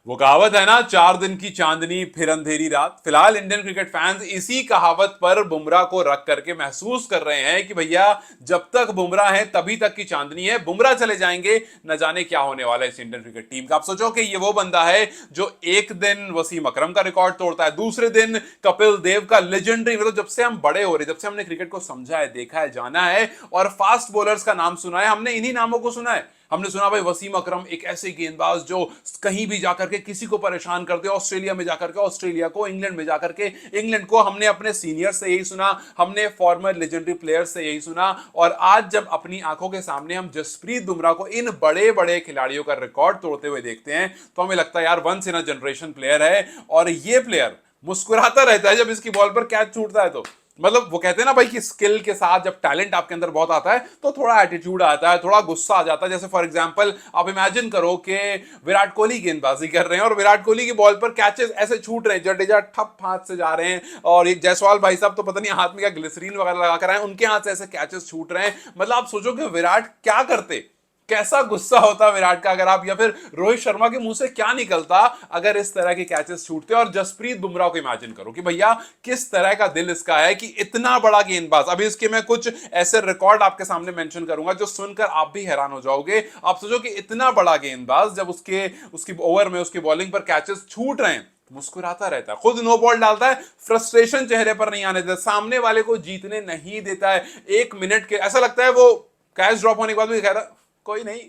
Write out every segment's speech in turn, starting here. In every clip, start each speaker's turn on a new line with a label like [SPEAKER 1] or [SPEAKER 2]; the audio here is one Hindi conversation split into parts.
[SPEAKER 1] वो कहावत है ना, 4 दिन की चांदनी फिर अंधेरी रात। फिलहाल इंडियन क्रिकेट फैंस इसी कहावत पर बुमराह को रख करके महसूस कर रहे हैं कि भैया जब तक बुमराह है तभी तक की चांदनी है, बुमराह चले जाएंगे न जाने क्या होने वाला है इस इंडियन क्रिकेट टीम का। आप सोचो कि ये वो बंदा है जो एक दिन वसीम अकरम का रिकॉर्ड तोड़ता है, दूसरे दिन कपिल देव का लेजेंडरी, मतलब जब से हम बड़े हो रहे, जब से हमने क्रिकेट को समझा है, देखा है, जाना है और फास्ट बॉलर्स का नाम सुना है, हमने इन्हीं नामों को सुना है। हमने सुना भाई वसीम अकरम एक ऐसे गेंदबाज जो कहीं भी जाकर के किसी को परेशान करते, ऑस्ट्रेलिया में जाकर के ऑस्ट्रेलिया को, इंग्लैंड में जाकर के इंग्लैंड को। हमने अपने सीनियर से यही सुना, हमने फॉर्मर लेजेंडरी प्लेयर से यही सुना, और आज जब अपनी आंखों के सामने हम जसप्रीत बुमराह को इन बड़े बड़े खिलाड़ियों का रिकॉर्ड तोड़ते हुए देखते हैं तो हमें लगता है यार once in a generation player है। और ये प्लेयर मुस्कुराता रहता है जब इसकी बॉल पर कैच छूटता है तो, मतलब वो कहते हैं ना भाई कि स्किल के साथ जब टैलेंट आपके अंदर बहुत आता है तो थोड़ा एटीट्यूड आता है, थोड़ा गुस्सा आ जाता है। जैसे फॉर एग्जांपल आप इमेजिन करो कि विराट कोहली गेंदबाजी कर रहे हैं और विराट कोहली की बॉल पर कैचेस ऐसे छूट रहे हैं, जडेजा ठप हाथ से जा रहे हैं और ये जायसवाल भाई साहब तो पता नहीं हाथ में क्या ग्लिसरीन वगैरह लगा कर आए, उनके हाथ से ऐसे कैचेस छूट रहे हैं। मतलब आप सोचो कि विराट क्या करते, कैसा गुस्सा होता विराट का अगर आप, या फिर रोहित शर्मा के मुंह से क्या निकलता अगर इस तरह के कैचेस छूटते। और जसप्रीत बुमराह को इमेजिन करो कि भैया किस तरह का दिल इसका है कि इतना बड़ा गेंदबाज, अभी इसके मैं कुछ ऐसे रिकॉर्ड आपके सामने मेंशन करूंगा जो सुनकर आप भी हैरान हो जाओगे। आप सोचो कि इतना बड़ा गेंदबाज जब उसकी ओवर में उसकी बॉलिंग पर कैचेस छूट रहे हैं, मुस्कुराता रहता है, खुद नो बॉल डालता है, फ्रस्ट्रेशन चेहरे पर नहीं आने देता, सामने वाले को जीतने नहीं देता है। 1 मिनट के ऐसा लगता है वो कैच ड्रॉप होने के बाद भी कह रहा कोई नहीं,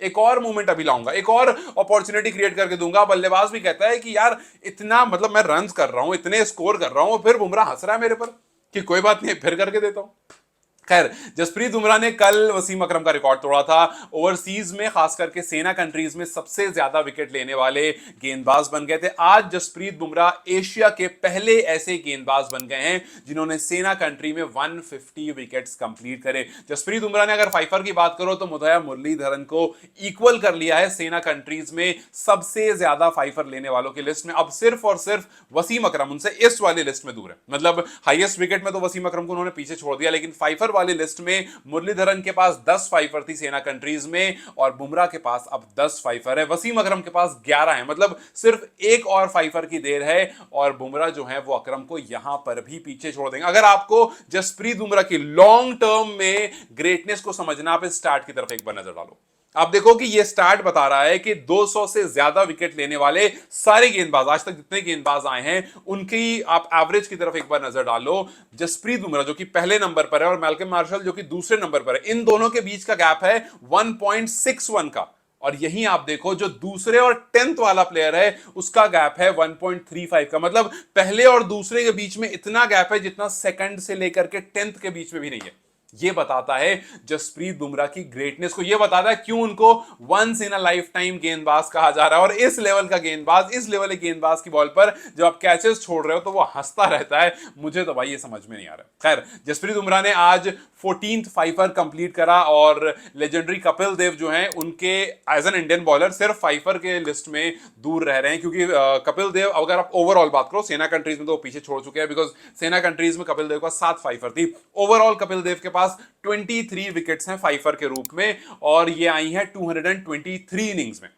[SPEAKER 1] एक और मूवमेंट अभी लाऊंगा, एक और अपॉर्चुनिटी क्रिएट करके दूंगा। बल्लेबाज भी कहता है कि यार इतना, मतलब मैं रन्स कर रहा हूं, इतने स्कोर कर रहा हूं, फिर बुमराह हंस रहा है मेरे पर कि कोई बात नहीं फिर करके देता हूं। खैर, जसप्रीत बुमराह ने कल वसीम अकरम का रिकॉर्ड तोड़ा था। ओवरसीज में खास करके सेना कंट्रीज में सबसे ज्यादा विकेट लेने वाले गेंदबाज बन गए थे। आज जसप्रीत बुमराह एशिया के पहले ऐसे गेंदबाज बन गए हैं जिन्होंने सेना कंट्री में 150 विकेट्स कंप्लीट करे। जसप्रीत बुमराह ने अगर फाइफर की बात करो तो मुथैया मुरलीधरन को इक्वल कर लिया है सेना कंट्रीज में सबसे ज्यादा फाइफर लेने वालों की लिस्ट में। अब सिर्फ और सिर्फ वसीम अकरम उनसे इस वाली लिस्ट में दूर है, मतलब हाईएस्ट विकेट में तो वसीम अकरम को उन्होंने पीछे छोड़ दिया, लेकिन फाइफर वाली लिस्ट में मुरलीधरन के पास 10 फाइफर थी सेना कंट्रीज में और बुमराह के पास अब 10 फाइफर है, वसीम अकरम के पास 11 है। मतलब सिर्फ एक और फाइफर की देर है और बुमराह जो है वो अकरम को यहां पर भी पीछे छोड़ देंगे। अगर आपको जसप्रीत बुमराह की लॉन्ग टर्म में ग्रेटनेस को समझना, आप इस स्टार्ट की तरफ एक बार नजर डालो। आप देखो कि ये स्टार्ट बता रहा है कि 200 से ज्यादा विकेट लेने वाले सारे गेंदबाज, आज तक जितने गेंदबाज आए हैं उनकी आप एवरेज की तरफ एक बार नजर डालो। जसप्रीत बुमराह जो कि पहले नंबर पर है और मैल्कम मार्शल जो कि दूसरे नंबर पर है, इन दोनों के बीच का गैप है 1.61 का। और यहीं आप देखो जो दूसरे और 10th वाला प्लेयर है उसका गैप है 1.35 का। मतलब पहले और दूसरे के बीच में इतना गैप है जितना सेकंड से लेकर के 10th के बीच में भी नहीं है। ये बताता है जसप्रीत बुमराह की ग्रेटनेस को, ये बताता है क्यों उनको once in a lifetime गेंदबाज कहा जा रहा है। और इस लेवल का गेंदबाज, इस लेवल के गेंदबाज की बॉल पर जब आप कैचेस छोड़ रहे हो तो वो हंसता रहता है, मुझे तो भाई ये समझ में नहीं आ रहा। खैर, जसप्रीत बुमराह ने आज 14th फाइफर कंप्लीट करा और लेजेंडरी कपिल देव जो हैं उनके एज एन इंडियन बॉलर सिर्फ फाइफर के लिस्ट में दूर रह रहे हैं, क्योंकि कपिल देव, अगर आप ओवरऑल बात करो सेना कंट्रीज में तो वो पीछे छोड़ चुके हैं, बिकॉज सेना कंट्रीज में कपिल देव का 7 फाइफर थी। ओवरऑल कपिल देव के पास 23 विकेट्स हैं फाइफर के रूप में और ये आई हैं 223 इनिंग्स में।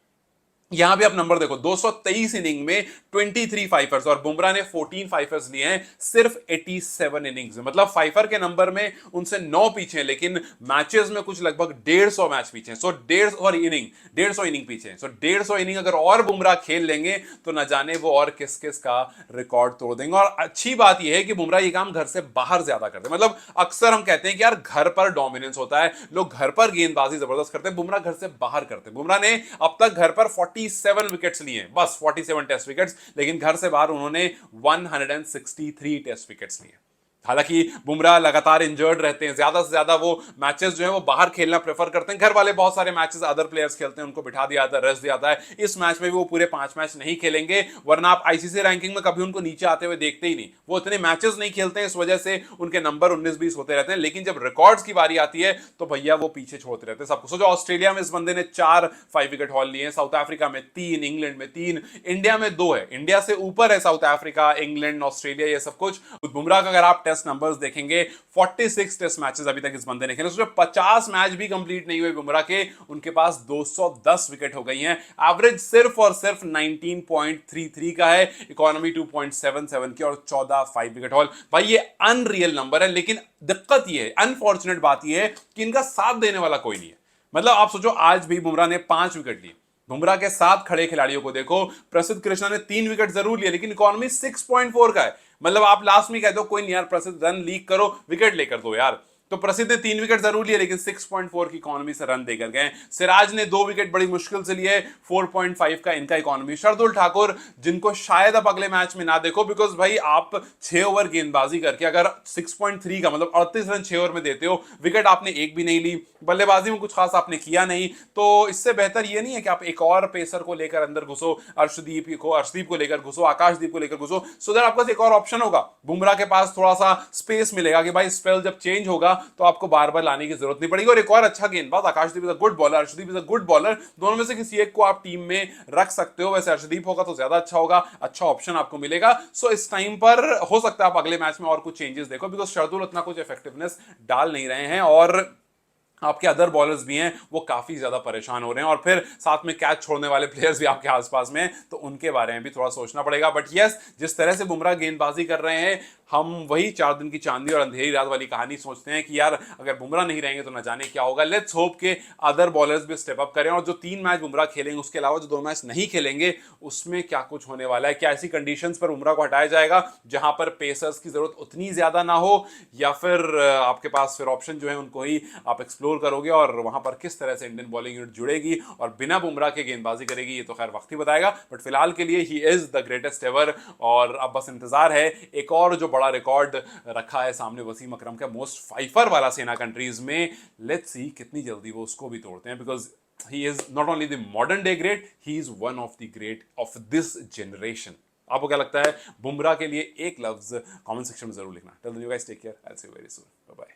[SPEAKER 1] यहां भी आप नंबर देखो, 223 इनिंग में 23 फाइफर्स और बुमराह ने 14 फाइफर्स लिए हैं सिर्फ 87 इनिंग्स में। मतलब फाइफर के नंबर में उनसे 9 पीछे हैं, लेकिन मैचेस में कुछ लगभग 150 मैच पीछे हैं। सो 150 इनिंग पीछे हैं। सो 150 इनिंग अगर और बुमराह खेल लेंगे तो न जाने वो और किस किस का रिकॉर्ड तोड़ देंगे। और अच्छी बात यह है कि बुमराह ये काम घर से बाहर ज्यादा करते हैं। मतलब अक्सर हम कहते हैं कि यार घर पर डोमिनेंस होता है, लोग घर पर गेंदबाजी जबरदस्त करते हैं, बुमराह घर से बाहर करते हैं। बुमराह ने अब तक घर पर 47 विकेट्स लिए, बस 47 टेस्ट विकेट्स, लेकिन घर से बाहर उन्होंने 163 टेस्ट विकेट्स लिए। हालांकि बुमराह लगातार इंजर्ड रहते हैं, ज्यादा से ज्यादा वो मैचेस जो है वो बाहर खेलना प्रेफर करते हैं। घर वाले बहुत सारे मैचेस अदर प्लेयर्स खेलते हैं, उनको बिठा दिया जाता है, रेस्ट दिया जाता है। इस मैच में भी वो पूरे 5 मैच नहीं खेलेंगे, वरना आप आईसीसी रैंकिंग में कभी उनको नीचे आते हुए देखते ही नहीं। वो इतने मैचेस नहीं खेलते हैं, इस वजह से उनके नंबर 19-20 होते रहते हैं। लेकिन जब रिकॉर्ड्स की बारी आती है तो भैया वो पीछे छोड़ते रहते हैं सबको। सोचो ऑस्ट्रेलिया में इस बंदे ने 4 5 विकेट हॉल लिए हैं, साउथ अफ्रीका में 3, इंग्लैंड में 3, इंडिया में 2 है। इंडिया से ऊपर है साउथ अफ्रीका, इंग्लैंड, ऑस्ट्रेलिया, ये सब कुछ। बुमराह का अगर आप टेस्ट टेस्ट नंबर्स देखेंगे, 46 टेस्ट मैचेस अभी तक इस बंदे ने खेले, उसमें 50 मैच भी कंप्लीट नहीं हुए बुमराह के, उनके पास 210 विकेट हो गई हैं, एवरेज सिर्फ और सिर्फ 19.33 का है, इकोनॉमी 2.77 की और 14 5 विकेट हॉल। भाई ये अनरियल नंबर है, लेकिन दिक्कत ये है, अनफॉर्चुनेट बात ये है कि इनका साथ देने वाला कोई नहीं है। मतलब आप सोचो, आज भी बुमराह ने 5 विकेट लिए, बुमराह के साथ खड़े खिलाड़ियों को देखो, प्रसिद्ध कृष्णा ने 3 विकेट जरूर लिए, लेकिन इकोनॉमी 6.4 का है। मतलब आप लास्ट में कह दो कोई नहीं यार प्रसिद्ध रन लीक करो, विकेट लेकर दो यार, तो प्रसिद्ध ने 3 विकेट जरूर लिए, लेकिन 6.4 की इकोनॉमी से रन देकर गए। सिराज ने 2 विकेट बड़ी मुश्किल से लिए, 4.5 का इनका इकोनॉमी। शार्दुल ठाकुर, जिनको शायद अब अगले मैच में ना देखो, बिकॉज भाई आप 6 ओवर गेंदबाजी करके अगर 6.3 का मतलब 38 रन 6 ओवर में देते हो, विकेट आपने एक भी नहीं ली, बल्लेबाजी में कुछ खास आपने किया नहीं, तो इससे बेहतर ये नहीं है कि आप एक और पेसर को लेकर अंदर घुसो, अर्शदीप को लेकर घुसो, आकाशदीप को लेकर घुसो, सो दैट आपके पास एक और ऑप्शन होगा, बुमराह के पास थोड़ा सा स्पेस मिलेगा कि भाई स्पेल जब चेंज होगा तो आपको बार बार लाने की जरूरत नहीं पड़ेगी। और एक और अच्छा गेंदबाज, Akashdeep is a good bowler, Arshdeep is a good bowler, दोनों में से किसी एक को आप टीम में रख सकते हो। वैसे अर्शदीप होगा तो ज्यादा अच्छा होगा, अच्छा ऑप्शन आपको मिलेगा। सो इस टाइम पर हो सकता है आप अगले मैच में और कुछ चेंजेस देखो, बिकॉज शार्दुल उतना कुछ इफेक्टिवनेस डाल नहीं रहे हैं और आपके अदर बॉलर्स भी हैं वो काफी ज्यादा परेशान हो रहे हैं, और फिर साथ में कैच छोड़ने वाले प्लेयर्स भी आपके आसपास में हैं, तो उनके बारे में भी थोड़ा सोचना पड़ेगा। बट यस, जिस तरह से बुमराह गेंदबाजी कर रहे हैं, हम वही 4 दिन की चांदी और अंधेरी रात वाली कहानी सोचते हैं कि यार अगर बुमराह नहीं रहेंगे तो न जाने क्या होगा। लेट्स होप के अदर बॉलर्स भी स्टेप अप करें, और जो 3 मैच बुमराह खेलेंगे उसके अलावा जो 2 मैच नहीं खेलेंगे उसमें क्या कुछ होने वाला है, क्या ऐसी कंडीशंस पर बुमराह को हटाया जाएगा जहां पर पेसर्स की जरूरत उतनी ज्यादा ना हो, या फिर आपके पास फिर ऑप्शन जो है उनको ही आप एक्सप्लोर करोगे, और वहां पर किस तरह से इंडियन बॉलिंग यूनिट जुड़ेगी और बिना बुमराह के गेंदबाजी करेगी, ये तो खैर वक्त ही बताएगा। बट फिलहाल के लिए he is the greatest ever, और अब बस इंतजार है एक और जो बड़ा रिकॉर्ड रखा है सामने वसीम अकरम का, मोस्ट फाइफर वाला सेना कंट्रीज में। लेट्स सी कितनी जल्दी वो उसको भी तोड़ते हैं, because he is not only the modern day great, he is one of the great of this generation। आपको क्या लगता है? बुमराह के लिए एक लफ्ज कमेंट सेक्शन में जरूर लिखना। Till then you guys take care, I will see you very soon, bye bye.